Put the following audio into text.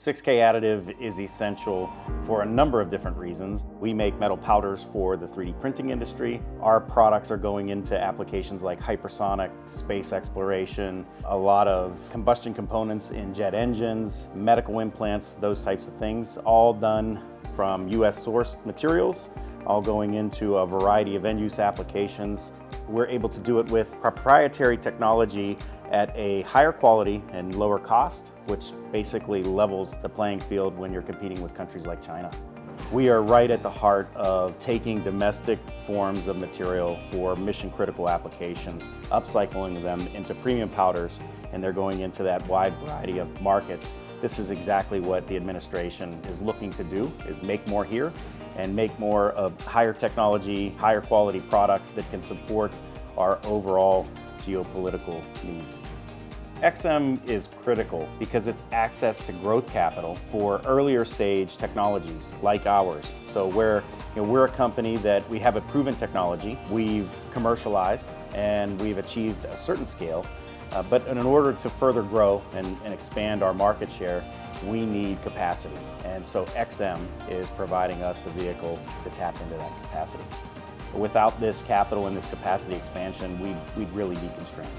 6K additive is essential for a number of different reasons. We make metal powders for the 3D printing industry. Our products are going into applications like hypersonic, space exploration, a lot of combustion components in jet engines, medical implants, those types of things, all done from US sourced materials, all going into a variety of end-use applications. We're able to do it with proprietary technology at a higher quality and lower cost, which basically levels the playing field when you're competing with countries like China. We are right at the heart of taking domestic forms of material for mission-critical applications, upcycling them into premium powders, and they're going into that wide variety of markets. This is exactly what the administration is looking to do, is make more here and make more of higher technology, higher quality products that can support our overall geopolitical needs. XM is critical because it's access to growth capital for earlier stage technologies like ours. So we're a company that we have a proven technology, we've commercialized, and we've achieved a certain scale. But in order to further grow and expand our market share, we need capacity. And so XM is providing us the vehicle to tap into that capacity. Without this capital and this capacity expansion, we'd really be constrained.